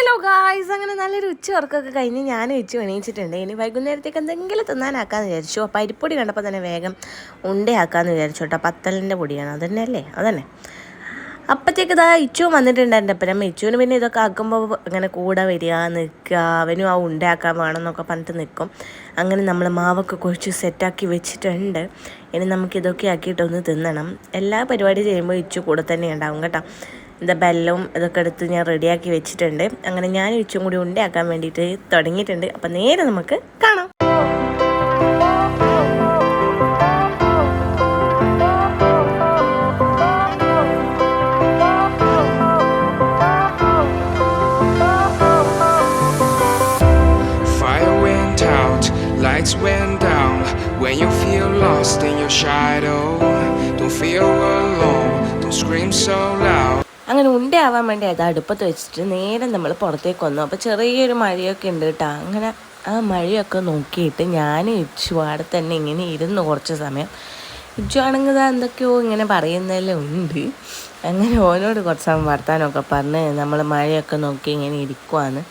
Hello guys, അങ്ങനെ നല്ലൊരു ഉച്ചവർക്കൊക്കെ കഴിഞ്ഞ് ഞാൻ എണീച്ചിട്ടുണ്ട്. ഇനി വൈകുന്നേരത്തേക്ക് എന്തെങ്കിലും തിന്നാനാക്കാമെന്ന് വിചാരിച്ചു. അപ്പോൾ അരിപ്പൊടി കണ്ടപ്പോൾ തന്നെ വേഗം ഉണ്ടയാക്കാമെന്ന് വിചാരിച്ചു കേട്ടോ. പത്തലിൻ്റെ പൊടിയാണ്, അതന്നെ. അപ്പോഴത്തേക്ക് ഇതാ ഇച്ചുവും വന്നിട്ടുണ്ട് എൻ്റെ ഒപ്പം. ഇച്ചുവിന് പിന്നെ ഇതൊക്കെ ആക്കുമ്പോൾ അങ്ങനെ കൂടെ വരിക, നിൽക്കുക, അവനും ആ ഉണ്ടയാക്കാൻ വേണമെന്നൊക്കെ പറഞ്ഞിട്ട് നിൽക്കും. അങ്ങനെ നമ്മൾ മാവൊക്കെ കുഴിച്ച് സെറ്റാക്കി വെച്ചിട്ടുണ്ട്. ഇനി നമുക്കിതൊക്കെ ആക്കിയിട്ടൊന്ന് തിന്നണം. എല്ലാ പരിപാടി ചെയ്യുമ്പോൾ ഇച്ചു കൂടെ തന്നെ ഉണ്ടാവും കേട്ടോ. ബെല്ലവും ഇതൊക്കെ എടുത്ത് ഞാൻ റെഡിയാക്കി വെച്ചിട്ടുണ്ട്. അങ്ങനെ ഞാൻ ഇച്ചും കൂടി ഉണ്ടയാക്കാൻ വേണ്ടിയിട്ട് തുടങ്ങിയിട്ടുണ്ട്. അപ്പം നേരെ നമുക്ക് കാണാം. Lights went down when you feel lost in your shadow. Don't feel alone, don't scream so loud. അങ്ങനെ ഉണ്ടയാവാൻ വേണ്ടി അത് അടുപ്പത്ത് വെച്ചിട്ട് നേരെ നമ്മൾ പുറത്തേക്ക് വന്നു. അപ്പോൾ ചെറിയൊരു മഴയൊക്കെ ഉണ്ട് കേട്ടോ. അങ്ങനെ ആ മഴയൊക്കെ നോക്കിയിട്ട് ഞാൻ ഇച്ചു അവിടെ തന്നെ ഇങ്ങനെ ഇരുന്നു കുറച്ച് സമയം. ഇച്ചു ആണെങ്കിൽ എന്തൊക്കെയോ ഇങ്ങനെ പറയുന്നതെല്ലാം ഉണ്ട്. അങ്ങനെ ഓനോട് കുറച്ച് സമയം വർത്താനമൊക്കെ പറഞ്ഞ് നമ്മൾ മഴയൊക്കെ നോക്കി ഇങ്ങനെ ഇരിക്കുവാന്ന്.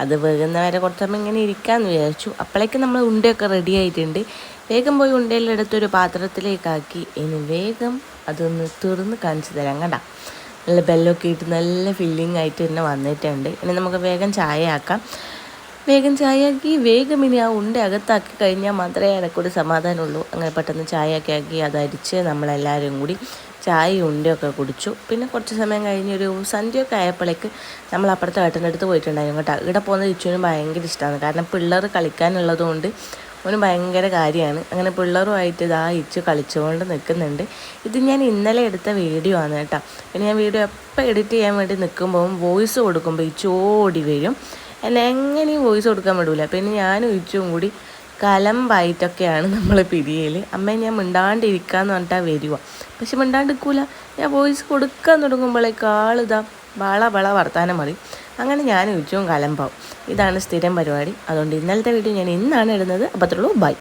അത് വേകുന്നവരെ കുറച്ച് സമയം ഇങ്ങനെ ഇരിക്കാമെന്ന് വിചാരിച്ചു. അപ്പോഴേക്ക് നമ്മൾ ഉണ്ടയൊക്കെ റെഡി ആയിട്ടുണ്ട്. വേഗം പോയി ഉണ്ടയിലെടുത്തൊരു പാത്രത്തിലേക്കാക്കി ഇനി വേഗം അതൊന്ന് തുറന്ന് കാണിച്ചു തരാം കേട്ടോ. നല്ല ബെല്ലൊക്കെ ഇട്ട് നല്ല ഫില്ലിംഗ് ആയിട്ട് തന്നെ വന്നിട്ടുണ്ട്. ഇനി നമുക്ക് വേഗം ചായ ആക്കാം. വേഗം ചായ ആക്കി വേഗം ഇനി ആ ഉണ്ട അകത്താക്കി കഴിഞ്ഞാൽ മാത്രമേ എനക്കൊരു സമാധാനമുള്ളൂ. അങ്ങനെ പെട്ടെന്ന് ചായയൊക്കെ ആക്കി അതരിച്ച് നമ്മളെല്ലാവരും കൂടി ചായ ഉണ്ടയൊക്കെ കുടിച്ചു. പിന്നെ കുറച്ച് സമയം കഴിഞ്ഞൊരു സന്ധ്യയൊക്കെ ആയപ്പോഴേക്ക് നമ്മൾ അപ്പുറത്തെ ഏട്ടൻ്റെ അടുത്ത് പോയിട്ടുണ്ടായിരുന്നു കേട്ടോ. ഇവിടെ പോകുന്നത് ഇച്ചുവിനും ഭയങ്കര ഇഷ്ടമാണ്. കാരണം പിള്ളേർ കളിക്കാനുള്ളത് കൊണ്ട് അവന് ഭയങ്കര കാര്യമാണ്. അങ്ങനെ പിള്ളേരുമായിട്ട് ഇതാ ഇച്ചു കളിച്ചുകൊണ്ട് നിൽക്കുന്നുണ്ട്. ഇത് ഞാൻ ഇന്നലെ എടുത്ത വീഡിയോ ആണ് കേട്ടോ. പിന്നെ ഞാൻ വീഡിയോ എപ്പോൾ എഡിറ്റ് ചെയ്യാൻ വേണ്ടി നിൽക്കുമ്പോൾ വോയിസ് കൊടുക്കുമ്പോൾ ഇച്ചു ഓടി വരും. എന്നെ എങ്ങനെയും വോയിസ് കൊടുക്കാൻ വിടില്ല. പിന്നെ ഞാനും ഇച്ചും കൂടി കലമ്പായിട്ടൊക്കെയാണ് നമ്മൾ പിരിയൽ. അമ്മയെ ഞാൻ മിണ്ടാണ്ടിരിക്കാമെന്ന് പറഞ്ഞിട്ടാണ് വരിക. പക്ഷെ മിണ്ടാണ്ടിരിക്കൂല. ഞാൻ വോയിസ് കൊടുക്കാൻ തുടങ്ങുമ്പോഴേക്ക് ആളിതാ വള വർത്താനം മതി. അങ്ങനെ ഞാനും ഇച്ചും കലമ്പാവും. ഇതാണ് സ്ഥിരം പരിപാടി. അതുകൊണ്ട് ഇന്നലത്തെ വീഡിയോ ഞാൻ ഇന്നാണ് ഇടുന്നത്. അപ്പോൾ അത്രയുള്ളൂ. ബൈ.